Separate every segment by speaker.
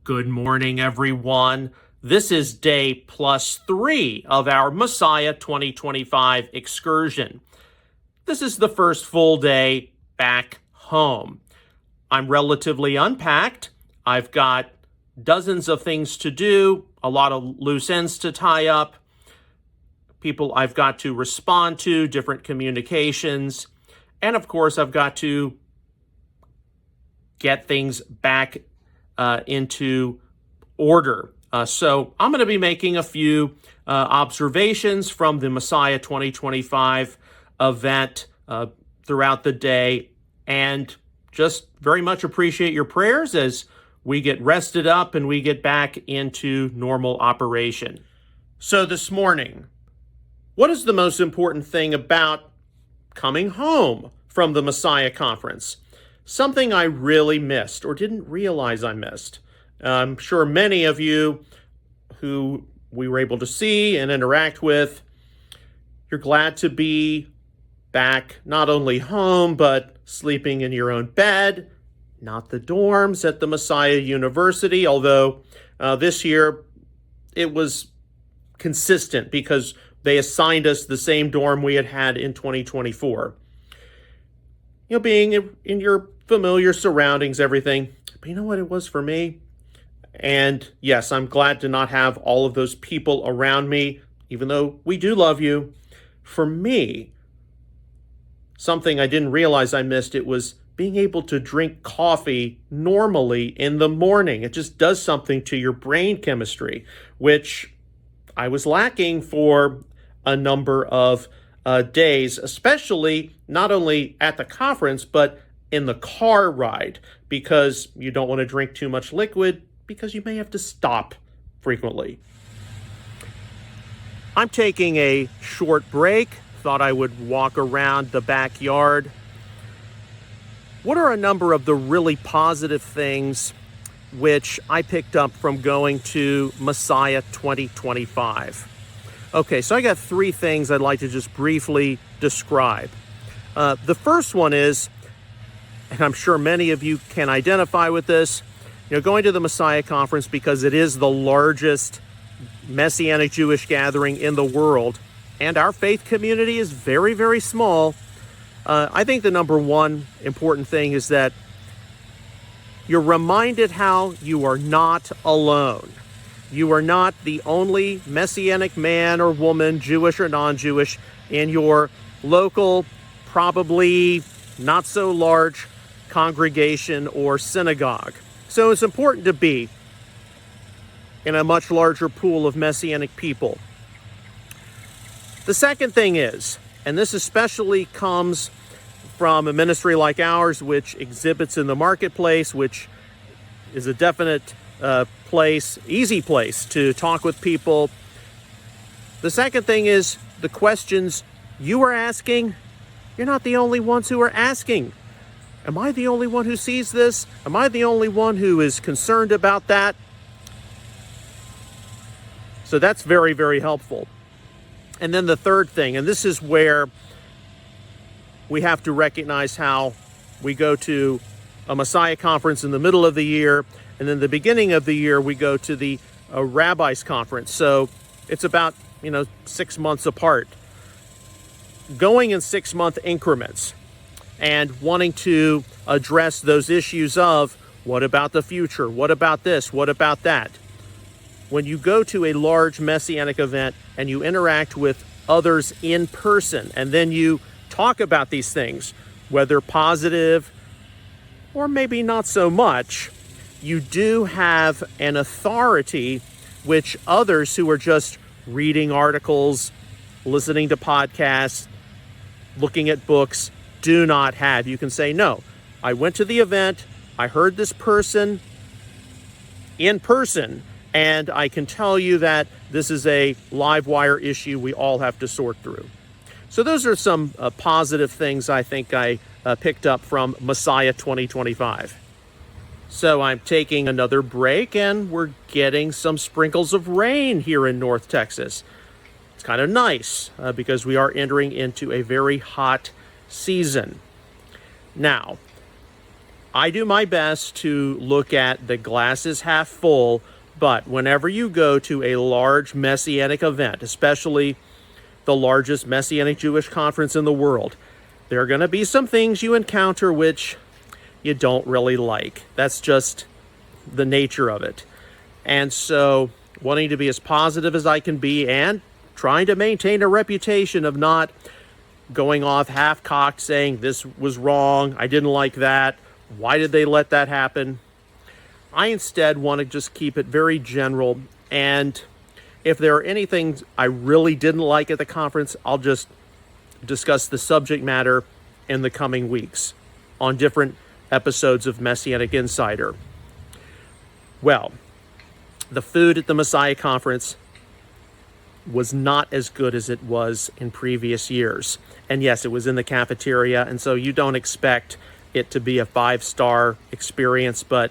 Speaker 1: Good morning, everyone. This is day +3 of our Messiah 2025 excursion. This is the first full day back home. I'm relatively unpacked. I've got dozens of things to do, a lot of loose ends to tie up, people I've got to respond to, different communications, and of course, I've got to get things back into order. So I'm going to be making a few observations from the Messiah 2025 event throughout the day, and just very much appreciate your prayers as we get rested up and we get back into normal operation. So this morning, what is the most important thing about coming home from the Messiah conference? Something I really missed or didn't realize I missed. I'm sure many of you who we were able to see and interact with, you're glad to be back not only home, but sleeping in your own bed, not the dorms at the Messiah University, although this year it was consistent because they assigned us the same dorm we had in 2024. Being in your familiar surroundings, everything. But you know what it was for me? And yes, I'm glad to not have all of those people around me, even though we do love you. For me, something I didn't realize I missed, it was being able to drink coffee normally in the morning. It just does something to your brain chemistry, which I was lacking for a number of days, especially not only at the conference, but in the car ride, because you don't want to drink too much liquid because you may have to stop frequently. I'm taking a short break. Thought I would walk around the backyard. What are a number of the really positive things which I picked up from going to Messiah 2025? Okay, so I got 3 things I'd like to just briefly describe. The first one is, and I'm sure many of you can identify with this, going to the Messiah Conference because it is the largest Messianic Jewish gathering in the world, and our faith community is very, very small. I think the number one important thing is that you're reminded how you are not alone. You are not the only Messianic man or woman, Jewish or non-Jewish, in your local, probably not so large congregation or synagogue. So it's important to be in a much larger pool of Messianic people. The second thing is, and this especially comes from a ministry like ours, which exhibits in the marketplace, which is a definite easy place to talk with people. The second thing is the questions you are asking, you're not the only ones who are asking. Am I the only one who sees this? Am I the only one who is concerned about that? So that's very, very helpful. And then the third thing, and this is where we have to recognize how we go to a Messiah conference in the middle of the year, and then the beginning of the year we go to the Rabbis Conference. So it's about 6 months apart. Going in 6-month increments and wanting to address those issues of what about the future? What about this? What about that? When you go to a large Messianic event and you interact with others in person, and then you talk about these things, whether positive or maybe not so much, you do have an authority which others who are just reading articles, listening to podcasts, looking at books do not have. You can say, no, I went to the event, I heard this person in person, and I can tell you that this is a live wire issue we all have to sort through. So those are some positive things I think I picked up from Messiah 2025. So I'm taking another break, and we're getting some sprinkles of rain here in North Texas. It's kind of nice because we are entering into a very hot season. Now, I do my best to look at the glass is half full, but whenever you go to a large Messianic event, especially the largest Messianic Jewish conference in the world, there are going to be some things you encounter which you don't really like. That's just the nature of it. And so, wanting to be as positive as I can be and trying to maintain a reputation of not going off half-cocked saying this was wrong, I didn't like that, why did they let that happen? I instead want to just keep it very general, and if there are any things I really didn't like at the conference, I'll just discuss the subject matter in the coming weeks on different episodes of Messianic Insider. Well, the food at the Messiah Conference was not as good as it was in previous years. And yes, it was in the cafeteria, and so you don't expect it to be a 5-star experience, but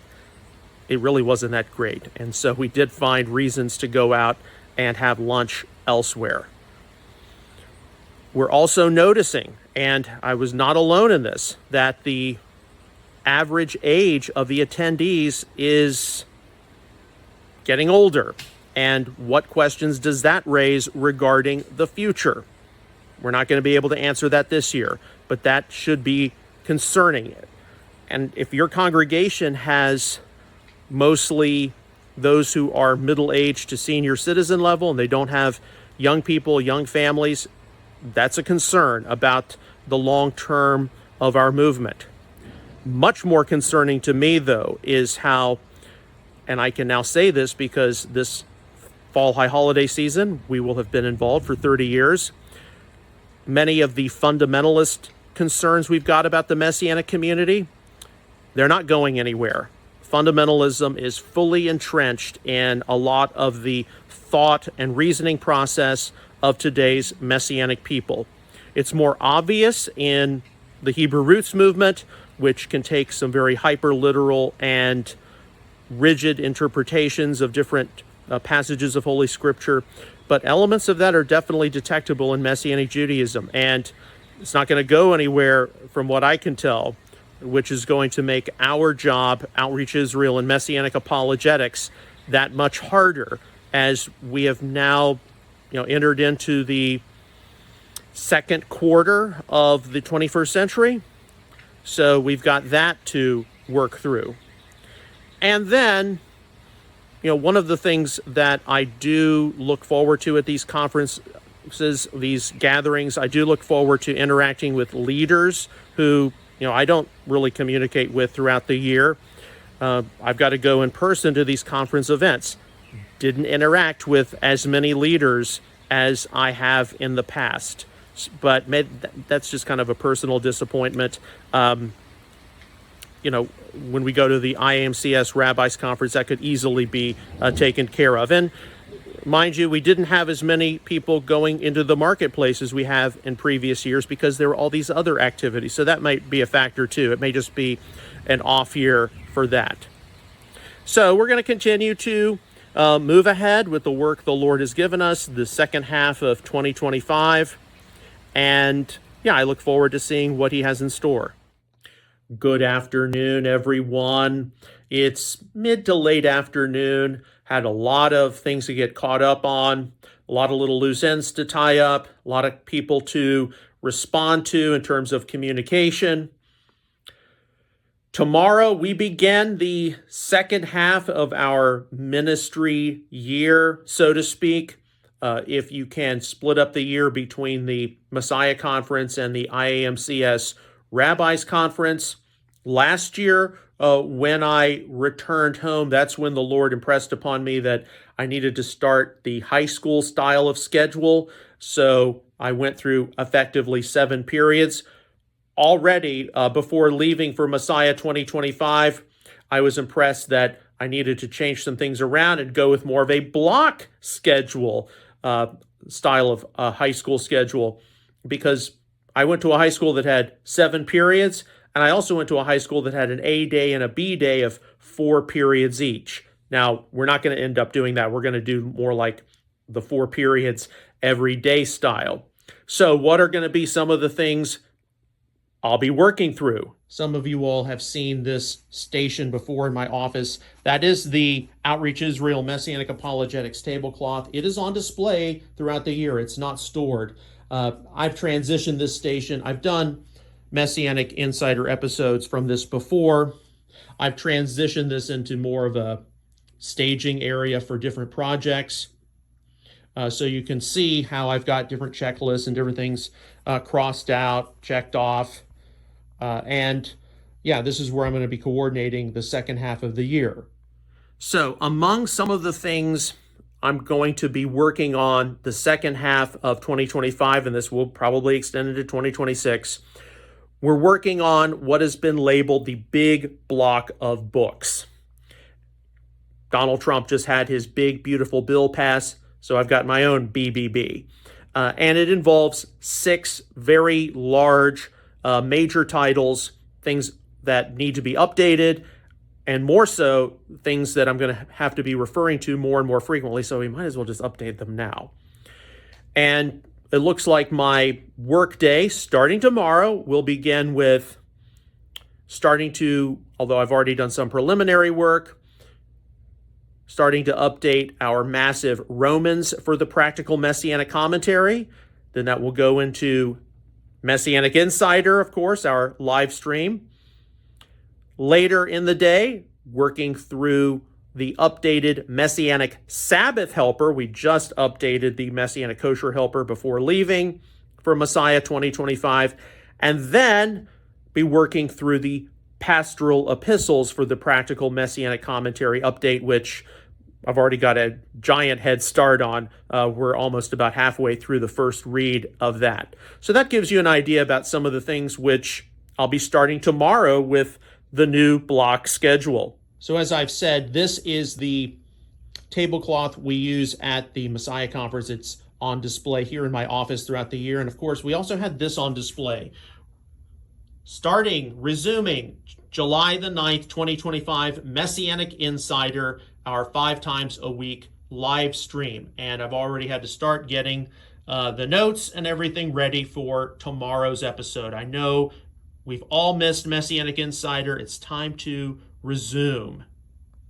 Speaker 1: it really wasn't that great. And so we did find reasons to go out and have lunch elsewhere. We're also noticing, and I was not alone in this, that the average age of the attendees is getting older. And what questions does that raise regarding the future? We're not going to be able to answer that this year, but that should be concerning. And if your congregation has mostly those who are middle-aged to senior citizen level and they don't have young people, young families, that's a concern about the long term of our movement. Much more concerning to me, though, is how, and I can now say this because this fall high holiday season, we will have been involved for 30 years. Many of the fundamentalist concerns we've got about the Messianic community, they're not going anywhere. Fundamentalism is fully entrenched in a lot of the thought and reasoning process of today's Messianic people. It's more obvious in the Hebrew Roots movement, which can take some very hyper-literal and rigid interpretations of different passages of Holy Scripture, but elements of that are definitely detectable in Messianic Judaism, and it's not going to go anywhere from what I can tell, which is going to make our job, Outreach Israel and Messianic apologetics, that much harder as we have now, entered into the second quarter of the 21st century. So we've got that to work through. And then, one of the things that I do look forward to at these conferences, these gatherings, I do look forward to interacting with leaders who, I don't really communicate with throughout the year. I've got to go in person to these conference events. Didn't interact with as many leaders as I have in the past, but that's just kind of a personal disappointment. When we go to the IAMCS Rabbis Conference, that could easily be taken care of. And mind you, we didn't have as many people going into the marketplace as we have in previous years because there were all these other activities. So that might be a factor too. It may just be an off year for that. So we're going to continue to move ahead with the work the Lord has given us, the second half of 2025. And I look forward to seeing what He has in store. Good afternoon, everyone. It's mid to late afternoon. Had a lot of things to get caught up on, a lot of little loose ends to tie up, a lot of people to respond to in terms of communication. Tomorrow, we begin the second half of our ministry year, so to speak. If you can split up the year between the Messiah Conference and the IAMCS Rabbis Conference. Last year, when I returned home, that's when the Lord impressed upon me that I needed to start the high school style of schedule. So I went through effectively 7 periods. Already, before leaving for Messiah 2025, I was impressed that I needed to change some things around and go with more of a block schedule, style of high school schedule, because I went to a high school that had 7 periods, and I also went to a high school that had an A day and a B day of 4 periods each. Now, we're not going to end up doing that. We're going to do more like the 4 periods every day style. So what are going to be some of the things I'll be working through. Some of you all have seen this station before in my office. That is the Outreach Israel Messianic Apologetics tablecloth. It is on display throughout the year. It's not stored. I've transitioned this station. I've done Messianic Insider episodes from this before. I've transitioned this into more of a staging area for different projects. So you can see how I've got different checklists and different things crossed out, checked off. And yeah, this is where I'm going to be coordinating the second half of the year. So among some of the things I'm going to be working on the second half of 2025, and this will probably extend into 2026, we're working on what has been labeled the big block of books. Donald Trump just had his big, beautiful bill pass, so I've got my own BBB. And it involves 6 very large major titles, things that need to be updated, and more so, things that I'm going to have to be referring to more and more frequently, so we might as well just update them now. And it looks like my work day, starting tomorrow, will begin with although I've already done some preliminary work, starting to update our massive Romans for the Practical Messianic Commentary. Then that will go into Messianic Insider, of course, our live stream. Later in the day, working through the updated Messianic Sabbath Helper. We just updated the Messianic Kosher Helper before leaving for Messiah 2025. And then be working through the pastoral epistles for the Practical Messianic Commentary update, which I've already got a giant head start on. We're almost about halfway through the first read of that. So that gives you an idea about some of the things which I'll be starting tomorrow with the new block schedule. So as I've said, this is the tablecloth we use at the Messiah Conference. It's on display here in my office throughout the year. And of course, we also had this on display. Resuming July the 9th, 2025, Messianic Insider, our 5 times a week live stream. And I've already had to start getting the notes and everything ready for tomorrow's episode. I know we've all missed Messianic Insider. It's time to resume.